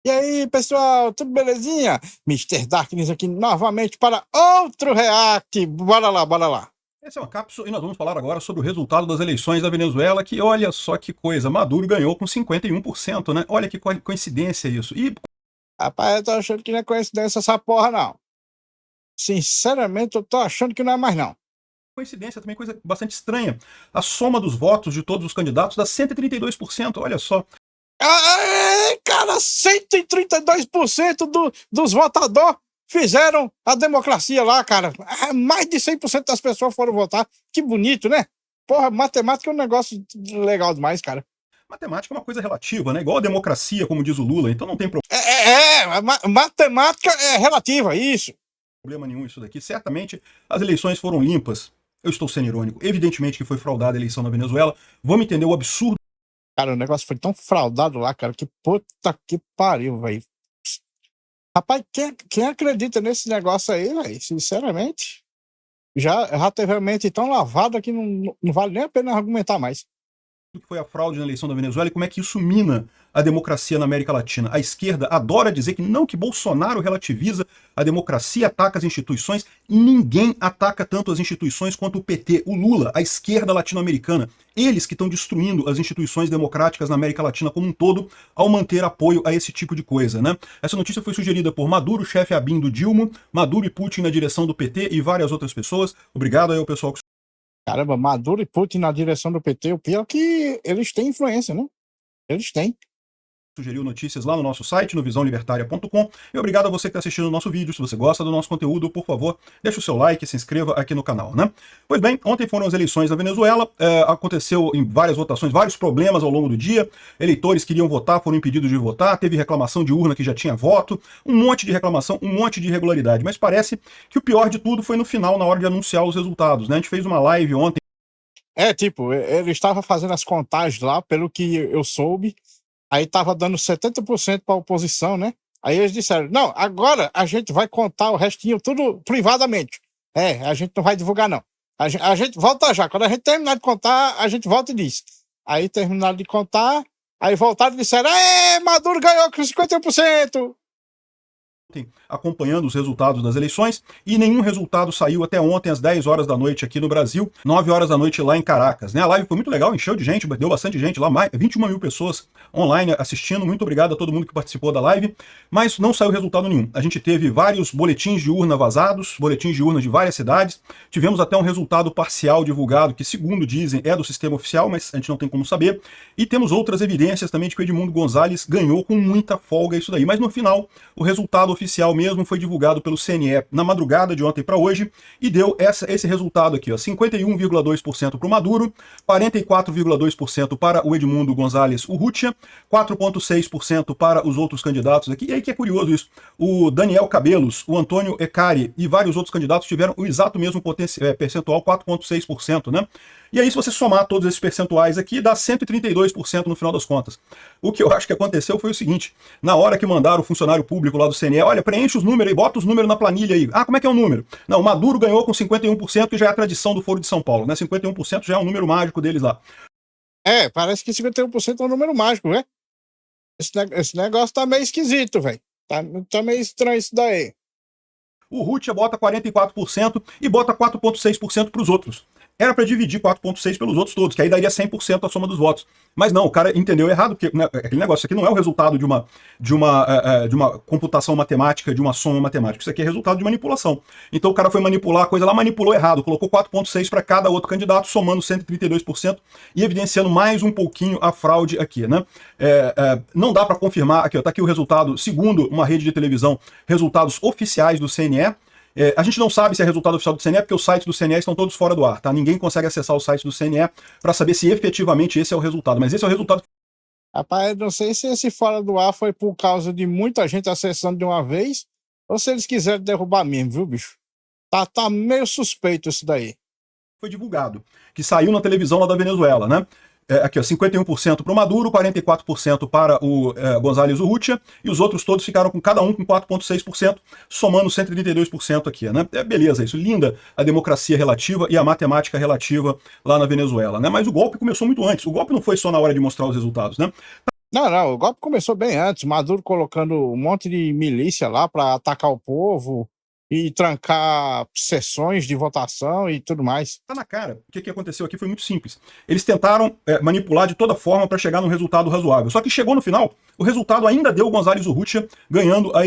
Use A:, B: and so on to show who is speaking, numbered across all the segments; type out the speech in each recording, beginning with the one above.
A: E aí, pessoal, tudo belezinha? Mister Darkness aqui novamente para outro react. Bora lá, bora lá.
B: Essa é uma cápsula e nós vamos falar agora sobre o resultado das eleições da Venezuela, que olha só que coisa, Maduro ganhou com 51%, né? Olha que coincidência isso. E
A: Rapaz, eu tô achando que não é coincidência essa porra, não. Sinceramente, eu tô achando que não é mais, não.
B: coincidência também, coisa bastante estranha. A soma dos votos de todos os candidatos dá 132%, olha só.
A: Cara, 132% dos votadores fizeram a democracia lá, cara. Mais de 100% das pessoas foram votar. Que bonito, né? Porra, matemática é um negócio legal demais, cara.
B: Matemática é uma coisa relativa, né? Igual a democracia, como diz o Lula, então não tem
A: Matemática é relativa, isso.
B: problema nenhum isso daqui. Certamente as eleições foram limpas. Eu estou sendo irônico. Evidentemente que foi fraudada a eleição na Venezuela. Vamos entender o absurdo.
A: Cara, o negócio foi tão fraudado lá, cara, que puta que pariu, velho. Rapaz, quem acredita nesse negócio aí, velho? Sinceramente, já teve a mente tão lavada que não vale nem a pena argumentar mais.
B: Que foi a fraude na eleição da Venezuela e como é que isso mina a democracia na América Latina. A esquerda adora dizer que não, que Bolsonaro relativiza a democracia, ataca as instituições. Ninguém ataca tanto as instituições quanto o PT, o Lula, a esquerda latino-americana. Eles que estão destruindo as instituições democráticas na América Latina como um todo ao manter apoio a esse tipo de coisa, né? Essa notícia foi sugerida por Maduro, chefe ABIN do Dilma, Maduro e Putin na direção do PT e várias outras pessoas. Obrigado aí ao pessoal que
A: Caramba, Maduro e Putin na direção do PT, o pior é que eles têm influência, né? Eles têm.
B: sugeriu notícias lá no nosso site, no visãolibertaria.com. E obrigado a você que está assistindo o nosso vídeo. Se você gosta do nosso conteúdo, por favor, deixe o seu like e se inscreva aqui no canal, né? Pois bem, ontem foram as eleições na Venezuela. Aconteceu em várias votações, vários problemas ao longo do dia. Eleitores queriam votar, foram impedidos de votar. Teve reclamação de urna que já tinha voto. Um monte de reclamação, um monte de irregularidade. Mas parece que o pior de tudo foi no final, na hora de anunciar os resultados, né? A gente fez uma live ontem.
A: Tipo, ele estava fazendo as contagens lá, pelo que eu soube. Aí tava dando 70% para a oposição, né? Aí eles disseram, não, agora a gente vai contar o restinho tudo privadamente. A gente não vai divulgar, não. A gente volta já. Quando a gente terminar de contar, a gente volta e diz. Aí terminaram de contar, aí voltaram e disseram, Maduro ganhou com 51%.
B: Acompanhando os resultados das eleições, e nenhum resultado saiu até ontem às 10 horas da noite aqui no Brasil, 9 horas da noite lá em Caracas, né? A live foi muito legal, encheu de gente, deu bastante gente lá, mais 21 mil pessoas online assistindo. Muito obrigado a todo mundo que participou da live, mas não saiu resultado nenhum. A gente teve vários boletins de urna vazados, boletins de urna de várias cidades, tivemos até um resultado parcial divulgado, que segundo dizem é do sistema oficial, mas a gente não tem como saber, e temos outras evidências também de que o Edmundo Gonzalez ganhou com muita folga isso daí, mas no final o resultado oficial mesmo foi divulgado pelo CNE na madrugada de ontem para hoje e deu esse resultado aqui, ó, 51,2% para o Maduro, 44,2% para o Edmundo Gonzalez Urrutia, 4,6% para os outros candidatos aqui. E aí que é curioso isso, o Daniel Cabelos, o Antônio Ecari e vários outros candidatos tiveram o exato mesmo percentual, 4,6%, né? E aí, se você somar todos esses percentuais aqui, dá 132% no final das contas. O que eu acho que aconteceu foi o seguinte, na hora que mandaram o funcionário público lá do CNE, olha, preenche os números aí, bota os números na planilha aí. Ah, como é que é o número? Não, o Maduro ganhou com 51%, que já é a tradição do Foro de São Paulo, né? 51% já é um número mágico deles lá.
A: Parece que 51% é um número mágico, né? Esse negócio tá meio esquisito, velho. Tá meio estranho isso daí.
B: O Rutia bota 44% e bota 4,6% para os outros. Era para dividir 4,6 pelos outros todos, que aí daria 100% a soma dos votos. Mas não, o cara entendeu errado, porque né, aquele negócio, isso aqui não é o resultado de uma computação matemática, de uma soma matemática. Isso aqui é resultado de manipulação. Então o cara foi manipular a coisa lá, manipulou errado, colocou 4,6 para cada outro candidato, somando 132% e evidenciando mais um pouquinho a fraude aqui, né? Não dá para confirmar, aqui, ó, tá aqui o resultado, segundo uma rede de televisão, resultados oficiais do CNE. A gente não sabe se é resultado oficial do CNE, porque os sites do CNE estão todos fora do ar, tá? Ninguém consegue acessar o site do CNE para saber se efetivamente esse é o resultado, mas esse é o resultado.
A: Rapaz, não sei se esse fora do ar foi por causa de muita gente acessando de uma vez, ou se eles quiserem derrubar mesmo, viu, bicho? Tá meio suspeito isso daí.
B: Foi divulgado, que saiu na televisão lá da Venezuela, né? Aqui, ó, 51% para o Maduro, 44% para o González Urrutia, e os outros todos ficaram com cada um com 4,6%, somando 132% aqui, né? Beleza, isso, linda a democracia relativa e a matemática relativa lá na Venezuela, né? Mas o golpe começou muito antes, o golpe não foi só na hora de mostrar os resultados, né?
A: Não, não, o golpe começou bem antes. Maduro colocando um monte de milícia lá para atacar o povo e trancar sessões de votação e tudo mais.
B: Tá na cara. O que aconteceu aqui foi muito simples. Eles tentaram manipular de toda forma para chegar num resultado razoável. Só que chegou no final, o resultado ainda deu o González Urrutia ganhando a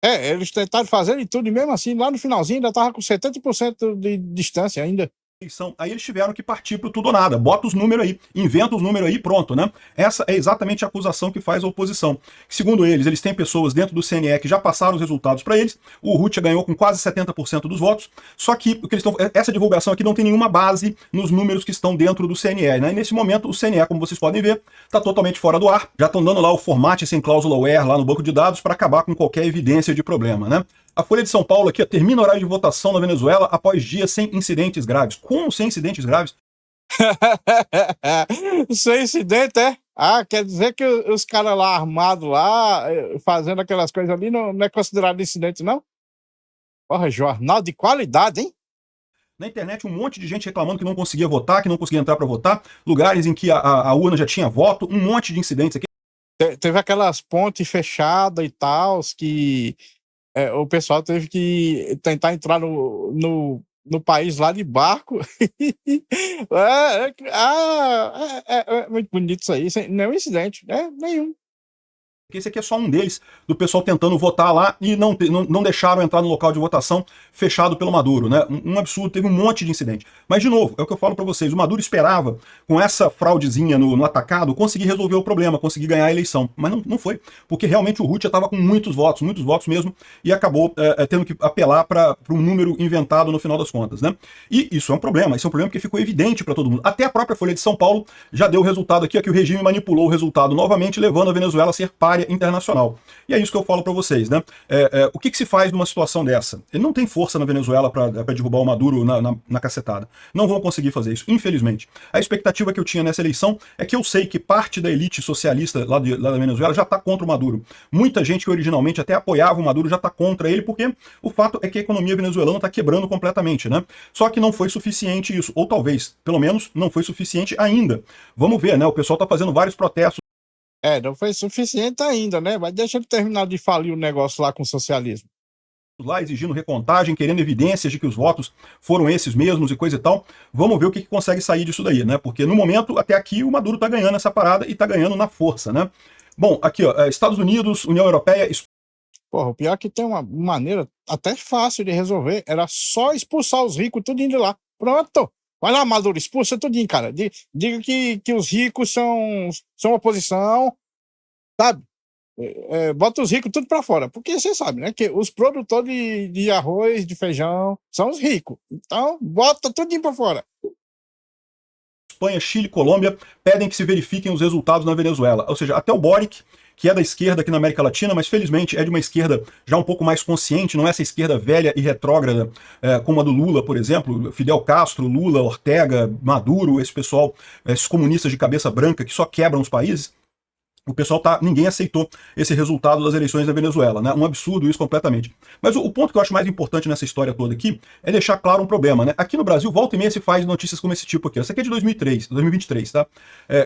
A: Eles tentaram fazer de tudo e mesmo assim, lá no finalzinho ainda tava com 70% de distância ainda.
B: eleição. Aí eles tiveram que partir pro tudo ou nada. Bota os números aí, inventa os números aí, pronto, né? Essa é exatamente a acusação que faz a oposição. Segundo eles têm pessoas dentro do CNE que já passaram os resultados para eles. O Urrutia ganhou com quase 70% dos votos. Só que o que eles estão, essa divulgação aqui não tem nenhuma base nos números que estão dentro do CNE, né? E nesse momento o CNE, como vocês podem ver, está totalmente fora do ar. Já estão dando lá o format sem cláusula where lá no banco de dados para acabar com qualquer evidência de problema, né? A Folha de São Paulo aqui, ó, termina o horário de votação na Venezuela após dias sem incidentes graves. Como sem incidentes graves?
A: Sem incidente, é? Ah, quer dizer que os caras lá armados lá, fazendo aquelas coisas ali, não é considerado incidente, não? Porra, jornal de qualidade, hein?
B: Na internet, um monte de gente reclamando que não conseguia votar, que não conseguia entrar para votar, lugares em que a urna já tinha voto, um monte de incidentes aqui.
A: Teve aquelas pontes fechadas e tal, que o pessoal teve que tentar entrar no país lá de barco. É muito bonito isso aí, sem nenhum incidente, nenhum.
B: Porque esse aqui é só um deles, do pessoal tentando votar lá e não deixaram entrar no local de votação fechado pelo Maduro, né? Um absurdo, teve um monte de incidente. Mas, de novo, é o que eu falo para vocês, o Maduro esperava, com essa fraudezinha no atacado, conseguir resolver o problema, conseguir ganhar a eleição. Mas não foi, porque realmente o Urrutia estava com muitos votos mesmo, e acabou tendo que apelar para um número inventado no final das contas, né? E isso é um problema porque ficou evidente para todo mundo. Até a própria Folha de São Paulo já deu o resultado aqui, que o regime manipulou o resultado novamente, levando a Venezuela a ser párea internacional. E é isso que eu falo para vocês, né? O que se faz numa situação dessa? Ele não tem força na Venezuela para derrubar o Maduro na cacetada. Não vão conseguir fazer isso, infelizmente. A expectativa que eu tinha nessa eleição é que eu sei que parte da elite socialista lá da Venezuela já está contra o Maduro. Muita gente que originalmente até apoiava o Maduro já está contra ele, porque o fato é que a economia venezuelana está quebrando completamente, né? Só que não foi suficiente isso, ou talvez, pelo menos, não foi suficiente ainda. Vamos ver, né? O pessoal está fazendo vários protestos.
A: Não foi suficiente ainda, né? Mas deixa ele terminar de falir o negócio lá com o socialismo.
B: Lá exigindo recontagem, querendo evidências de que os votos foram esses mesmos e coisa e tal. Vamos ver o que consegue sair disso daí, né? Porque no momento, até aqui, o Maduro tá ganhando essa parada e tá ganhando na força, né? Bom, aqui, ó, Estados Unidos, União Europeia.
A: Porra, o pior é que tem uma maneira até fácil de resolver. Era só expulsar os ricos tudinho de lá. Pronto. Vai lá, Maduro, expulsa tudinho, cara. Diga que os ricos são oposição, sabe? Bota os ricos tudo pra fora. Porque você sabe, né? Que os produtores de arroz, de feijão, são os ricos. Então, bota tudinho pra fora.
B: Espanha, Chile, Colômbia pedem que se verifiquem os resultados na Venezuela. Ou seja, até o Boric, que é da esquerda aqui na América Latina, mas felizmente é de uma esquerda já um pouco mais consciente, não é essa esquerda velha e retrógrada como a do Lula, por exemplo, Fidel Castro, Lula, Ortega, Maduro, esse pessoal, esses comunistas de cabeça branca que só quebram os países. O pessoal ninguém aceitou esse resultado das eleições da Venezuela, né? Um absurdo isso completamente. Mas o ponto que eu acho mais importante nessa história toda aqui é deixar claro um problema, né? Aqui no Brasil, volta e meia se faz notícias como esse tipo aqui. Essa aqui é de 2023, tá?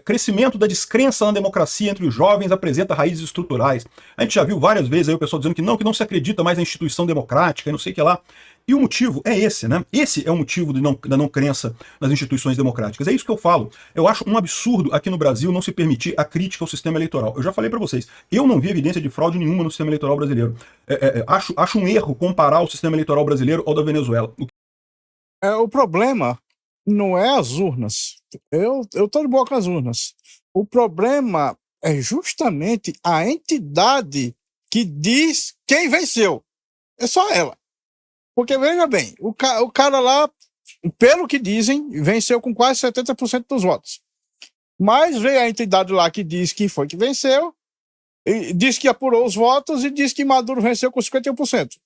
B: Crescimento da descrença na democracia entre os jovens apresenta raízes estruturais. A gente já viu várias vezes aí o pessoal dizendo que não se acredita mais na instituição democrática e não sei o que lá. E o motivo é esse, né? Esse é o motivo da não crença nas instituições democráticas. É isso que eu falo. Eu acho um absurdo aqui no Brasil não se permitir a crítica ao sistema eleitoral. Eu já falei para vocês, eu não vi evidência de fraude nenhuma no sistema eleitoral brasileiro. Acho um erro comparar o sistema eleitoral brasileiro ao da Venezuela.
A: O problema não é as urnas. Eu tô de boa com as urnas. O problema é justamente a entidade que diz quem venceu. É só ela. Porque, veja bem, o cara lá, pelo que dizem, venceu com quase 70% dos votos. Mas veio a entidade lá que diz que foi que venceu, e diz que apurou os votos e diz que Maduro venceu com 51%.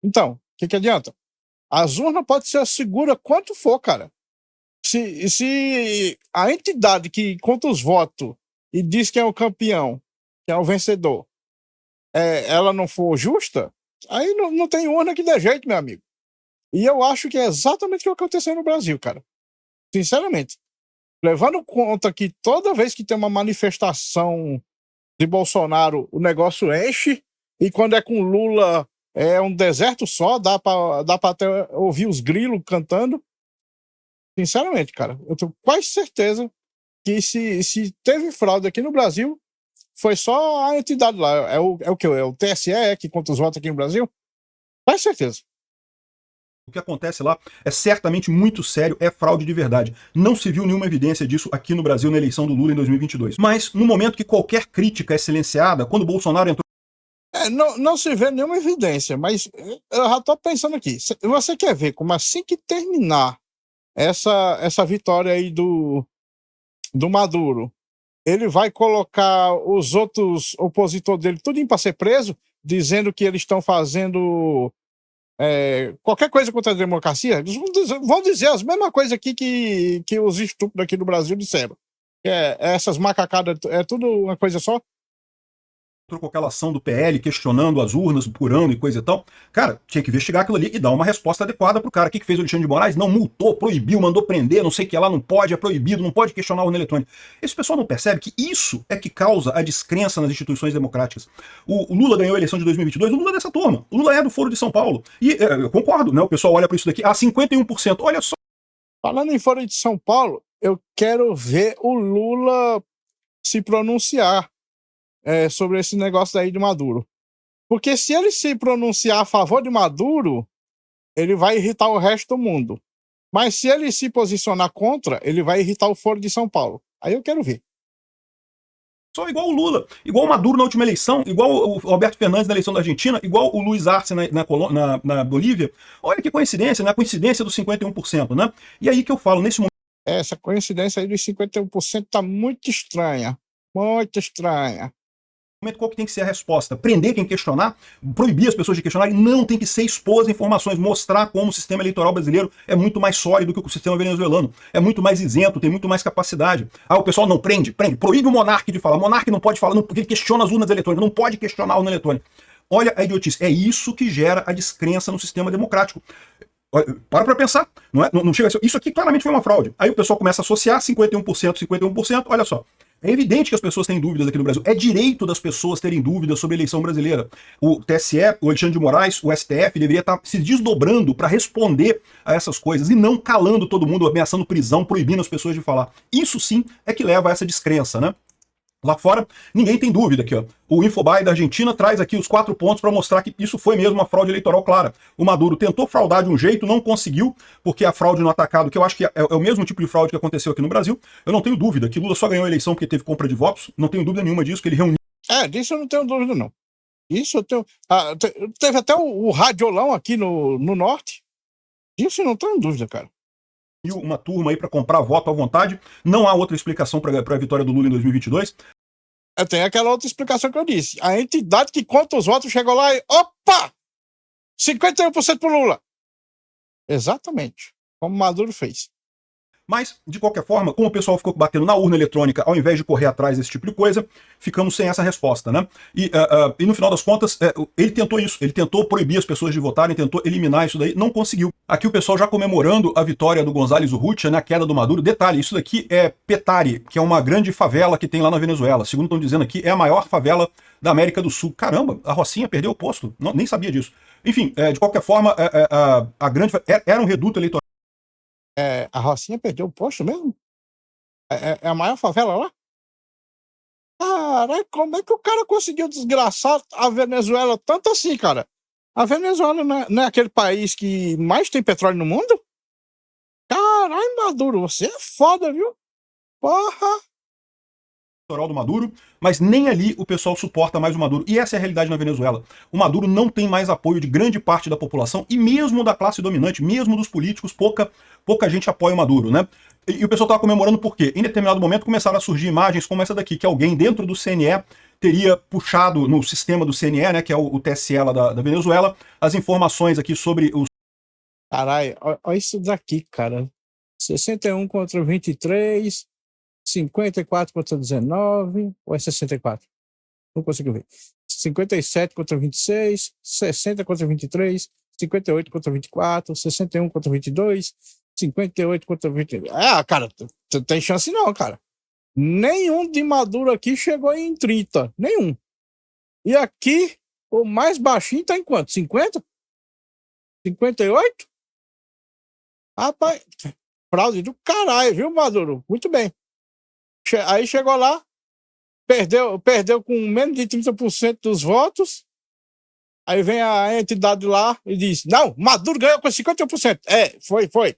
A: Então, o que adianta? As urnas podem ser segura quanto for, cara. Se a entidade que conta os votos e diz que é o campeão, que é o vencedor, ela não for justa, aí não tem urna que dê jeito, meu amigo. E eu acho que é exatamente o que aconteceu no Brasil, cara. Sinceramente. levando em conta que toda vez que tem uma manifestação de Bolsonaro, o negócio enche, e quando é com Lula é um deserto só, dá pra até ouvir os grilos cantando. Sinceramente, cara, eu tenho quase certeza que se teve fraude aqui no Brasil, foi só a entidade lá. É o que? É o TSE que conta os votos aqui no Brasil? Quase certeza.
B: O que acontece lá é certamente muito sério, é fraude de verdade. Não se viu nenhuma evidência disso aqui no Brasil na eleição do Lula em 2022. Mas, no momento que qualquer crítica é silenciada, quando Bolsonaro entrou...
A: Não se vê nenhuma evidência, mas eu já tô pensando aqui. Você quer ver como assim que terminar essa vitória aí do Maduro, ele vai colocar os outros opositores dele tudo para ser preso, dizendo que eles estão fazendo qualquer coisa contra a democracia? Eles vão dizer as mesmas coisas aqui que os estúpidos aqui do Brasil disseram. Essas macacadas, é tudo uma coisa só?
B: com aquela ação do PL questionando as urnas por ano e coisa e tal. Cara, tinha que investigar aquilo ali e dar uma resposta adequada pro cara. O que fez o Alexandre de Moraes? Não, multou, proibiu, mandou prender, não sei o que lá, não pode, é proibido, não pode questionar a urna eletrônica. Esse pessoal não percebe que isso é que causa a descrença nas instituições democráticas. O Lula ganhou a eleição de 2022, o Lula é dessa turma. O Lula é do Foro de São Paulo. E eu concordo, né? O pessoal olha para isso daqui, 51%. Olha só.
A: Falando em Foro de São Paulo, eu quero ver o Lula se pronunciar sobre esse negócio aí de Maduro. Porque se ele se pronunciar a favor de Maduro, ele vai irritar o resto do mundo. Mas se ele se posicionar contra, ele vai irritar o Foro de São Paulo. Aí eu quero ver.
B: Só igual o Lula, igual o Maduro na última eleição, igual o Alberto Fernandes na eleição da Argentina, igual o Luiz Arce na Bolívia. Olha que coincidência, né? A coincidência dos 51%, né? E aí que eu falo, nesse momento...
A: Essa coincidência aí dos 51% tá muito estranha. Muito estranha.
B: Qual que tem que ser a resposta? Prender quem questionar? Proibir as pessoas de questionarem? Não, tem que ser expor as informações, mostrar como o sistema eleitoral brasileiro é muito mais sólido que o sistema venezuelano, é muito mais isento, tem muito mais capacidade. O pessoal não prende, proíbe o monarca de falar. O monarca não pode falar, não, porque ele questiona as urnas eletrônicas, não pode questionar a urna eletrônica. Olha a idiotice, é isso que gera a descrença no sistema democrático. Para pensar, não chega a ser... Isso aqui claramente foi uma fraude. Aí o pessoal começa a associar 51%, 51%, olha só. É evidente que as pessoas têm dúvidas aqui no Brasil. É direito das pessoas terem dúvidas sobre a eleição brasileira. O TSE, o Alexandre de Moraes, o STF deveria estar se desdobrando para responder a essas coisas e não calando todo mundo, ameaçando prisão, proibindo as pessoas de falar. Isso sim é que leva a essa descrença, né? Lá fora, ninguém tem dúvida aqui, ó. O Infobae da Argentina traz aqui os 4 pontos para mostrar que isso foi mesmo uma fraude eleitoral clara. O Maduro tentou fraudar de um jeito, não conseguiu, porque a fraude no atacado, que eu acho que é o mesmo tipo de fraude que aconteceu aqui no Brasil, eu não tenho dúvida que Lula só ganhou a eleição porque teve compra de votos, não tenho dúvida nenhuma disso, que ele reuniu...
A: Disso eu não tenho dúvida, não. Isso eu tenho... teve até o radiolão aqui no norte. Disso eu não tenho dúvida, cara.
B: Uma turma aí para comprar voto à vontade. Não há outra explicação para a vitória do Lula em 2022.
A: Tem aquela outra explicação que eu disse. A entidade que conta os votos chegou lá e... Opa! 51% pro Lula. Exatamente. Como Maduro fez.
B: Mas, de qualquer forma, como o pessoal ficou batendo na urna eletrônica ao invés de correr atrás desse tipo de coisa, ficamos sem essa resposta, né? E no final das contas, ele tentou isso. Ele tentou proibir as pessoas de votarem, tentou eliminar isso daí, não conseguiu. Aqui o pessoal já comemorando a vitória do González Urrutia, né, a queda do Maduro. Detalhe, isso daqui é Petare, que é uma grande favela que tem lá na Venezuela. Segundo estão dizendo aqui, é a maior favela da América do Sul. Caramba, a Rocinha perdeu o posto. Não, nem sabia disso. Enfim, de qualquer forma, era um reduto eleitoral.
A: A Rocinha perdeu o posto mesmo? É a maior favela lá? Caralho, como é que o cara conseguiu desgraçar a Venezuela tanto assim, cara? A Venezuela não é aquele país que mais tem petróleo no mundo? Caralho, Maduro, você é foda, viu? Porra!
B: Do Maduro, mas nem ali o pessoal suporta mais o Maduro. E essa é a realidade na Venezuela. O Maduro não tem mais apoio de grande parte da população e mesmo da classe dominante, mesmo dos políticos, pouca gente apoia o Maduro, né? E o pessoal estava comemorando por quê? Em determinado momento começaram a surgir imagens como essa daqui, que alguém dentro do CNE teria puxado no sistema do CNE, né, que é o TSE lá da Venezuela, as informações aqui sobre os...
A: Caralho, olha isso daqui, cara. 61 contra 23... 54 contra 19, ou é 64? Não consigo ver. 57 contra 26, 60 contra 23, 58 contra 24, 61 contra 22, 58 contra 20. Cara, tu tem chance não, cara. Nenhum de Maduro aqui chegou em 30. Nenhum. E aqui, o mais baixinho tá em quanto? 50? 58? Rapaz, fraude do caralho, viu, Maduro? Muito bem. Aí chegou lá, perdeu com menos de 30% dos votos. Aí vem a entidade lá e diz: não, Maduro ganhou com 50%. Foi.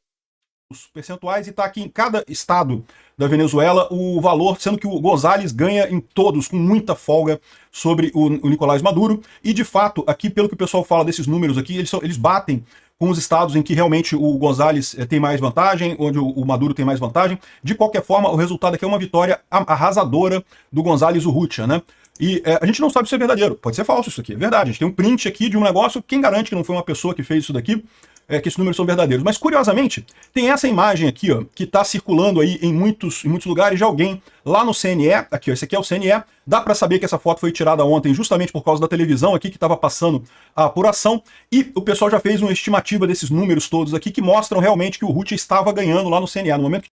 B: Os percentuais, e está aqui em cada estado da Venezuela o valor, sendo que o González ganha em todos com muita folga sobre o Nicolás Maduro. E de fato, aqui pelo que o pessoal fala desses números aqui, eles batem com os estados em que realmente o González tem mais vantagem, onde o Maduro tem mais vantagem. De qualquer forma, o resultado aqui é uma vitória arrasadora do González Urrutia, né? E a gente não sabe se é verdadeiro, pode ser falso isso aqui, é verdade. A gente tem um print aqui de um negócio, quem garante que não foi uma pessoa que fez isso daqui? Que esses números são verdadeiros. Mas, curiosamente, tem essa imagem aqui, ó, que está circulando aí em muitos lugares de alguém lá no CNE. Aqui, ó, esse aqui é o CNE. Dá para saber que essa foto foi tirada ontem justamente por causa da televisão aqui que estava passando a apuração. E o pessoal já fez uma estimativa desses números todos aqui que mostram realmente que o Urrutia estava ganhando lá no CNE. No momento que...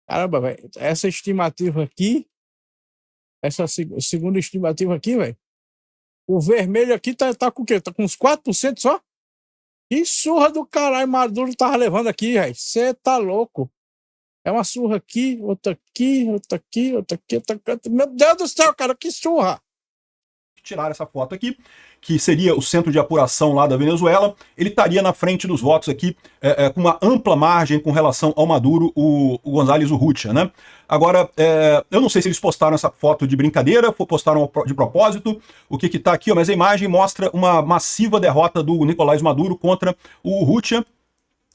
A: Caramba, velho. Essa estimativa aqui, essa segunda estimativa aqui, velho, o vermelho aqui tá com o quê? Tá com uns 4% só? Que surra do caralho Maduro tava levando aqui, velho. Você tá louco. É uma surra aqui, outra aqui, outra aqui, outra aqui, outra aqui. Meu Deus do céu, cara, que surra.
B: Tirar essa foto aqui, que seria o centro de apuração lá da Venezuela, ele estaria na frente dos votos aqui, com uma ampla margem com relação ao Maduro, o González Urrutia, né? Agora, eu não sei se eles postaram essa foto de brincadeira, postaram de propósito, o que tá aqui, ó, mas a imagem mostra uma massiva derrota do Nicolás Maduro contra o Urrutia,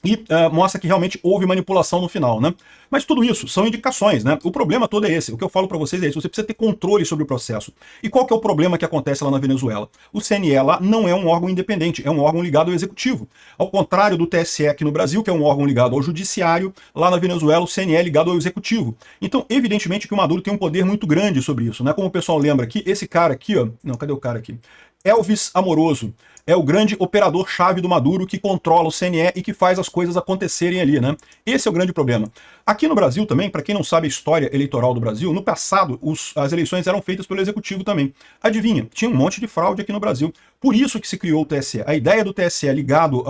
B: e mostra que realmente houve manipulação no final, né? Mas tudo isso são indicações, né? O problema todo é esse. O que eu falo para vocês é isso. Você precisa ter controle sobre o processo. E qual que é o problema que acontece lá na Venezuela? O CNE lá não é um órgão independente, é um órgão ligado ao executivo. Ao contrário do TSE aqui no Brasil, que é um órgão ligado ao judiciário, lá na Venezuela o CNE é ligado ao executivo. Então, evidentemente que o Maduro tem um poder muito grande sobre isso, né? Como o pessoal lembra aqui, esse cara aqui, ó... Não, cadê o cara aqui? Elvis Amoroso é o grande operador-chave do Maduro que controla o CNE e que faz as coisas acontecerem ali, né? Esse é o grande problema. Aqui no Brasil também, para quem não sabe a história eleitoral do Brasil, no passado as eleições eram feitas pelo Executivo também. Adivinha? Tinha um monte de fraude aqui no Brasil. Por isso que se criou o TSE. A ideia do TSE ligado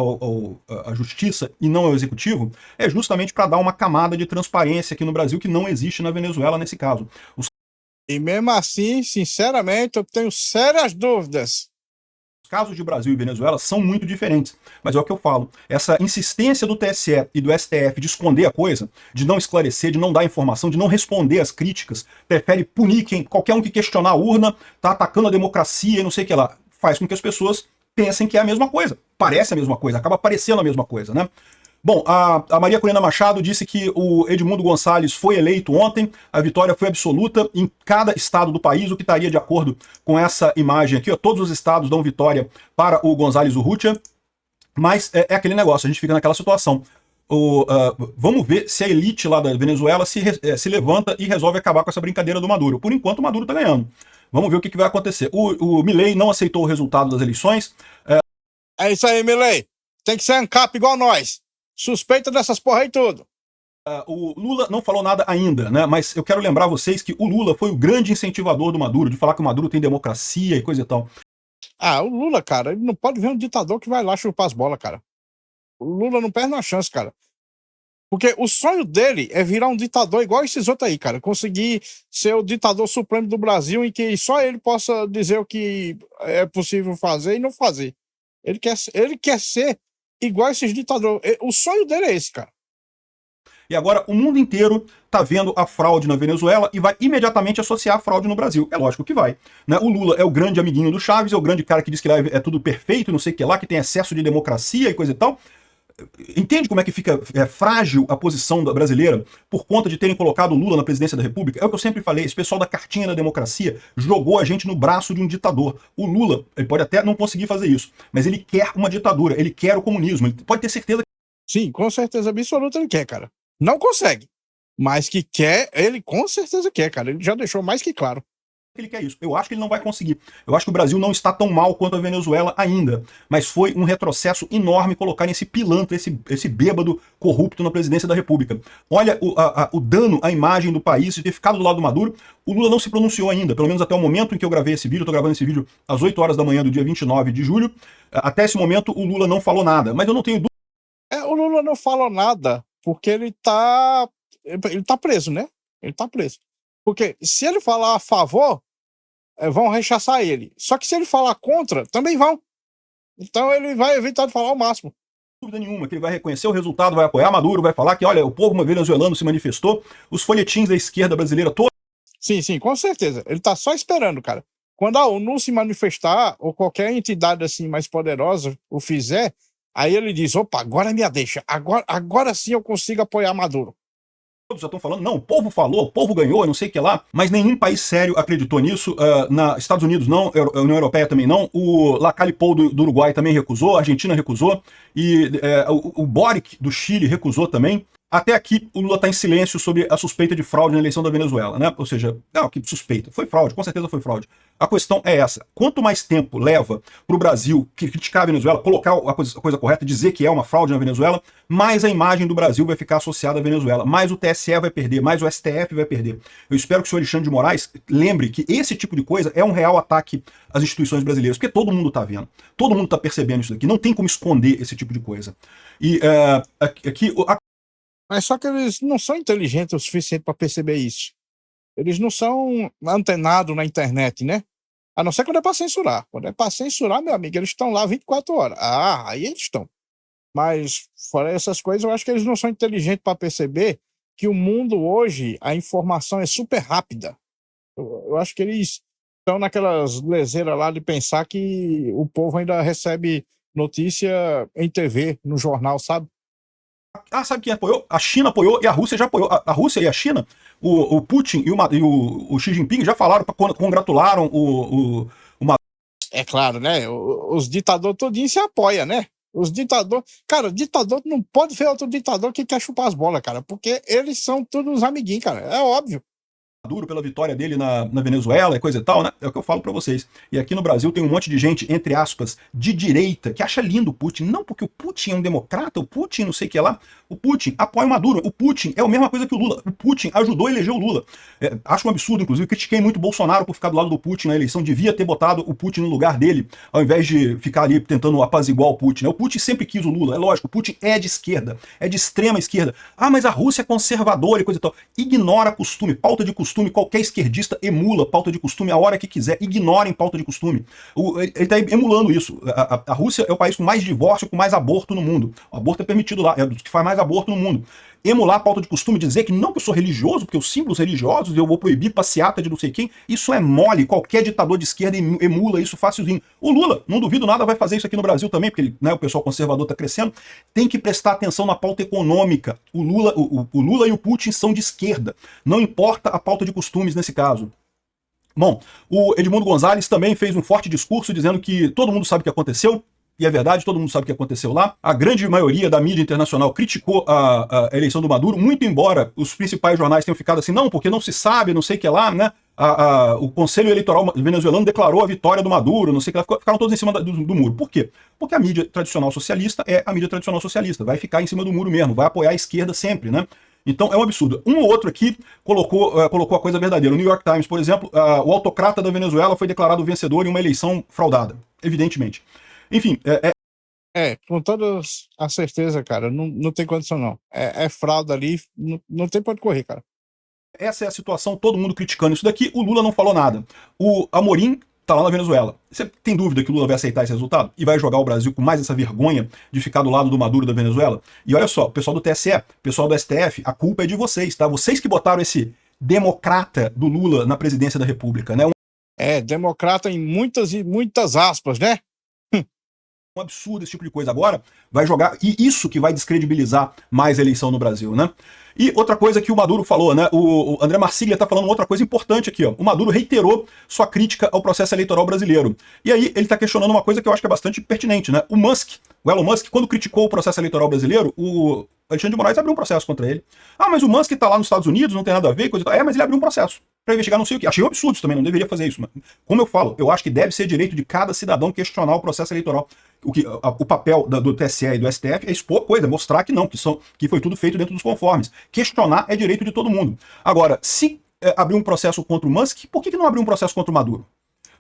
B: à Justiça e não ao Executivo é justamente para dar uma camada de transparência aqui no Brasil que não existe na Venezuela nesse caso.
A: E mesmo assim, sinceramente, eu tenho sérias dúvidas.
B: Os casos de Brasil e Venezuela são muito diferentes, mas é o que eu falo. Essa insistência do TSE e do STF de esconder a coisa, de não esclarecer, de não dar informação, de não responder às críticas, prefere punir qualquer um que questionar a urna, tá atacando a democracia e não sei o que lá, faz com que as pessoas pensem que é a mesma coisa. Parece a mesma coisa, acaba parecendo a mesma coisa, né? Bom, a Maria Corina Machado disse que o Edmundo Gonçalves foi eleito ontem, a vitória foi absoluta em cada estado do país, o que estaria de acordo com essa imagem aqui, ó, todos os estados dão vitória para o González Urrutia, mas é aquele negócio, a gente fica naquela situação. Vamos ver se a elite lá da Venezuela se levanta e resolve acabar com essa brincadeira do Maduro. Por enquanto o Maduro está ganhando. Vamos ver o que vai acontecer. O Milei não aceitou o resultado das eleições.
A: É isso aí, Milei. Tem que ser ANCAP igual nós. Suspeita dessas porra aí tudo.
B: O Lula não falou nada ainda, né? Mas eu quero lembrar vocês que o Lula foi o grande incentivador do Maduro, de falar que o Maduro tem democracia e coisa e tal.
A: O Lula, cara, ele não pode ver um ditador que vai lá chupar as bolas, cara. O Lula não perde uma chance, cara. Porque o sonho dele é virar um ditador igual esses outros aí, cara. Conseguir ser o ditador supremo do Brasil em que só ele possa dizer o que é possível fazer e não fazer. Ele quer ser igual esses ditadores. O sonho dele é esse, cara.
B: E agora o mundo inteiro tá vendo a fraude na Venezuela e vai imediatamente associar a fraude no Brasil. É lógico que vai, né? O Lula é o grande amiguinho do Chaves, é o grande cara que diz que lá é tudo perfeito, não sei o que lá, que tem excesso de democracia e coisa e tal. Entende como é que fica frágil a posição brasileira por conta de terem colocado o Lula na presidência da República? É o que eu sempre falei, esse pessoal da cartinha da democracia jogou a gente no braço de um ditador. O Lula, ele pode até não conseguir fazer isso, mas ele quer uma ditadura, ele quer o comunismo, ele pode ter certeza.
A: Sim, com certeza absoluta ele quer, cara. Não consegue, mas que quer, ele com certeza quer, cara. Ele já deixou mais que claro.
B: Ele quer isso. Eu acho que ele não vai conseguir. Eu acho que o Brasil não está tão mal quanto a Venezuela ainda, mas foi um retrocesso enorme colocar esse pilantra, esse bêbado corrupto na presidência da República. Olha o dano à imagem do país de ter ficado do lado do Maduro. O Lula não se pronunciou ainda, pelo menos até o momento em que eu gravei esse vídeo. Eu tô gravando esse vídeo às 8 horas da manhã do dia 29 de julho. Até esse momento o Lula não falou nada, mas eu não tenho dúvida.
A: O Lula não falou nada porque ele tá preso, né? Ele tá preso. Porque se ele falar a favor, vão rechaçar ele. Só que se ele falar contra, também vão. Então ele vai evitar de falar o máximo.
B: Dúvida nenhuma que ele vai reconhecer o resultado, vai apoiar Maduro, vai falar que, olha, o povo venezuelano se manifestou, os folhetins da esquerda brasileira todos.
A: Sim, com certeza. Ele tá só esperando, cara. Quando a ONU se manifestar, ou qualquer entidade assim mais poderosa o fizer, aí ele diz, opa, agora é minha deixa. Agora sim eu consigo apoiar Maduro.
B: Todos já estão falando, não, o povo falou, o povo ganhou, não sei o que lá, mas nenhum país sério acreditou nisso. Estados Unidos não, a União Europeia também não, o Lacalle Pou do Uruguai também recusou, a Argentina recusou, e o Boric do Chile recusou também. Até aqui, o Lula está em silêncio sobre a suspeita de fraude na eleição da Venezuela, né? Ou seja, não, que suspeita. Foi fraude, com certeza foi fraude. A questão é essa. Quanto mais tempo leva para o Brasil criticar a Venezuela, colocar a coisa correta, dizer que é uma fraude na Venezuela, mais a imagem do Brasil vai ficar associada à Venezuela. Mais o TSE vai perder, mais o STF vai perder. Eu espero que o senhor Alexandre de Moraes lembre que esse tipo de coisa é um real ataque às instituições brasileiras, porque todo mundo está vendo. Todo mundo está percebendo isso daqui. Não tem como esconder esse tipo de coisa. E aqui...
A: Mas só que eles não são inteligentes o suficiente para perceber isso. Eles não são antenados na internet, né? A não ser quando é para censurar. Quando é para censurar, meu amigo, eles estão lá 24 horas. Aí eles estão. Mas, fora essas coisas, eu acho que eles não são inteligentes para perceber que o mundo hoje, a informação é super rápida. Eu acho que eles estão naquelas leseiras lá de pensar que o povo ainda recebe notícia em TV, no jornal, sabe?
B: Sabe quem apoiou? A China apoiou e a Rússia já apoiou. A Rússia e a China, o Putin e o Xi Jinping já falaram, congratularam o Maduro.
A: É claro, né? Os ditadores todinhos se apoiam, né? Os ditadores... Cara, ditador não pode ver outro ditador que quer chupar as bolas, cara. Porque eles são todos uns amiguinhos, cara. É óbvio.
B: Maduro pela vitória dele na Venezuela e coisa e tal, né? É o que eu falo pra vocês. E aqui no Brasil tem um monte de gente, entre aspas, de direita, que acha lindo o Putin. Não porque o Putin é um democrata, o Putin não sei o que lá. O Putin apoia o Maduro. O Putin é a mesma coisa que o Lula. O Putin ajudou a eleger o Lula. Acho um absurdo, inclusive. Critiquei muito o Bolsonaro por ficar do lado do Putin na eleição. Devia ter botado o Putin no lugar dele, ao invés de ficar ali tentando apaziguar o Putin. O Putin sempre quis o Lula. É lógico, o Putin é de esquerda. É de extrema esquerda. Mas a Rússia é conservadora e coisa e tal. Ignora costume, pauta de costume. Qualquer esquerdista emula pauta de costume a hora que quiser. Ignorem pauta de costume. Ele está emulando isso. A Rússia é o país com mais divórcio, com mais aborto no mundo. O aborto é permitido lá. É dos que faz mais aborto no mundo. Emular a pauta de costume, dizer que não que eu sou religioso, porque os símbolos religiosos eu vou proibir passeata de não sei quem, isso é mole. Qualquer ditador de esquerda emula isso facilzinho. O Lula, não duvido nada, vai fazer isso aqui no Brasil também, porque o pessoal conservador está crescendo. Tem que prestar atenção na pauta econômica. O Lula e o Putin são de esquerda. Não importa a pauta de costumes nesse caso. Bom, o Edmundo Gonzalez também fez um forte discurso dizendo que todo mundo sabe o que aconteceu. E é verdade, todo mundo sabe o que aconteceu lá. A grande maioria da mídia internacional criticou a eleição do Maduro, muito embora os principais jornais tenham ficado assim, não, porque não se sabe, não sei o que lá, né? O Conselho Eleitoral venezuelano declarou a vitória do Maduro, não sei o que lá, ficaram todos em cima do muro. Por quê? Porque a mídia tradicional socialista é a mídia tradicional socialista, vai ficar em cima do muro mesmo, vai apoiar a esquerda sempre, né? Então é um absurdo. Um ou outro aqui colocou a coisa verdadeira. O New York Times, por exemplo, o autocrata da Venezuela foi declarado vencedor em uma eleição fraudada, evidentemente. Enfim,
A: com toda a certeza, cara, não tem condição não. É fraude ali, não tem pra onde correr, cara.
B: Essa é a situação, todo mundo criticando isso daqui, o Lula não falou nada. O Amorim tá lá na Venezuela. Você tem dúvida que o Lula vai aceitar esse resultado? E vai jogar o Brasil com mais essa vergonha de ficar do lado do Maduro da Venezuela? E olha só, o pessoal do TSE, o pessoal do STF, a culpa é de vocês, tá? Vocês que botaram esse democrata do Lula na presidência da República, né?
A: Democrata em muitas e muitas aspas, né?
B: Um absurdo esse tipo de coisa. Agora vai jogar, e isso que vai descredibilizar mais a eleição no Brasil, né? E outra coisa que o Maduro falou, né? O André Marsiglia tá falando outra coisa importante aqui, ó. O Maduro reiterou sua crítica ao processo eleitoral brasileiro. E aí ele tá questionando uma coisa que eu acho que é bastante pertinente, né? O Elon Musk, quando criticou o processo eleitoral brasileiro, o Alexandre de Moraes abriu um processo contra ele. Mas o Musk tá lá nos Estados Unidos, não tem nada a ver, coisa e tal. Mas ele abriu um processo. para investigar não sei o que. Achei um absurdo isso também, não deveria fazer isso. Mas, como eu falo, eu acho que deve ser direito de cada cidadão questionar o processo eleitoral. O papel do TSE e do STF é expor coisa, mostrar que não, que foi tudo feito dentro dos conformes. Questionar é direito de todo mundo. Agora, se abrir um processo contra o Musk, por que não abrir um processo contra o Maduro?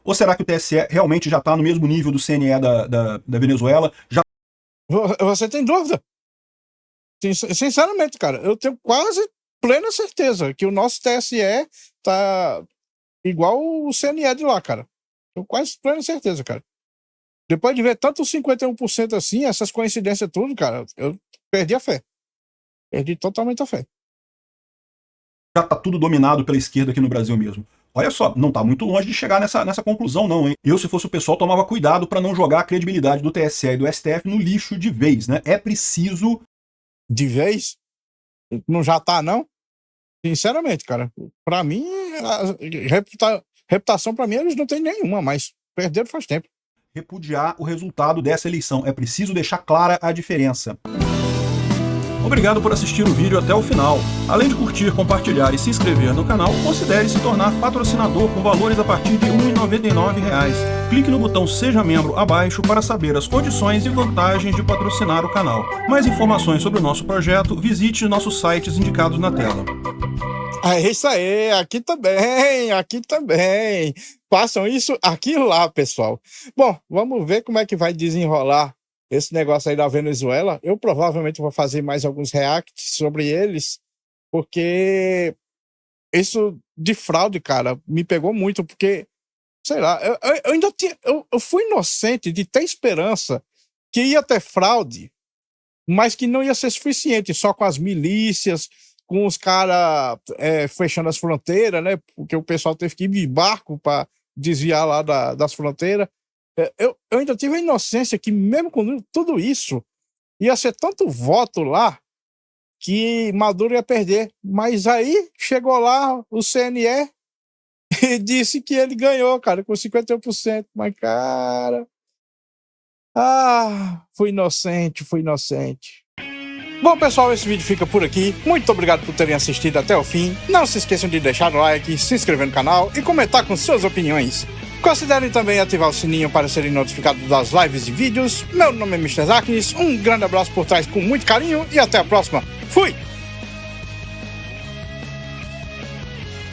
B: Ou será que o TSE realmente já está no mesmo nível do CNE da Venezuela?
A: Você tem dúvida? Sinceramente, cara, eu tenho quase plena certeza que o nosso TSE tá igual o CNE de lá, cara. Tenho quase plena certeza, cara. Depois de ver tanto 51% assim, essas coincidências tudo, cara, eu perdi a fé. Perdi totalmente a fé.
B: Já está tudo dominado pela esquerda aqui no Brasil mesmo. Olha só, não está muito longe de chegar nessa conclusão não, hein? Eu, se fosse o pessoal, tomava cuidado para não jogar a credibilidade do TSE e do STF no lixo de vez, né? É preciso...
A: De vez? Não já tá, não? Sinceramente, cara, pra mim, a reputação pra mim eles não têm nenhuma, mas perderam faz tempo.
B: Repudiar o resultado dessa eleição. É preciso deixar clara a diferença. Obrigado por assistir o vídeo até o final. Além de curtir, compartilhar e se inscrever no canal, considere se tornar patrocinador com valores a partir de R$ 1,99. Clique no botão Seja Membro abaixo para saber as condições e vantagens de patrocinar o canal. Mais informações sobre o nosso projeto, visite nossos sites indicados na tela.
A: É isso aí, aqui também. Façam isso aqui e lá, pessoal. Bom, vamos ver como é que vai desenrolar esse negócio aí da Venezuela. Eu provavelmente vou fazer mais alguns reacts sobre eles, porque isso de fraude, cara, me pegou muito, porque, sei lá, eu ainda eu fui inocente de ter esperança que ia ter fraude, mas que não ia ser suficiente, só com as milícias, com os caras fechando as fronteiras, né? Porque o pessoal teve que ir de barco para desviar lá das fronteiras. Eu ainda tive a inocência que, mesmo com tudo isso, ia ser tanto voto lá que Maduro ia perder. Mas aí chegou lá o CNE e disse que ele ganhou, cara, com 51%. Mas, cara... fui inocente. Bom, pessoal, esse vídeo fica por aqui. Muito obrigado por terem assistido até o fim. Não se esqueçam de deixar o like, se inscrever no canal e comentar com suas opiniões. Considerem também ativar o sininho para serem notificados das lives e vídeos. Meu nome é Mr. Zaknis, um grande abraço por trás com muito carinho e até a próxima. Fui!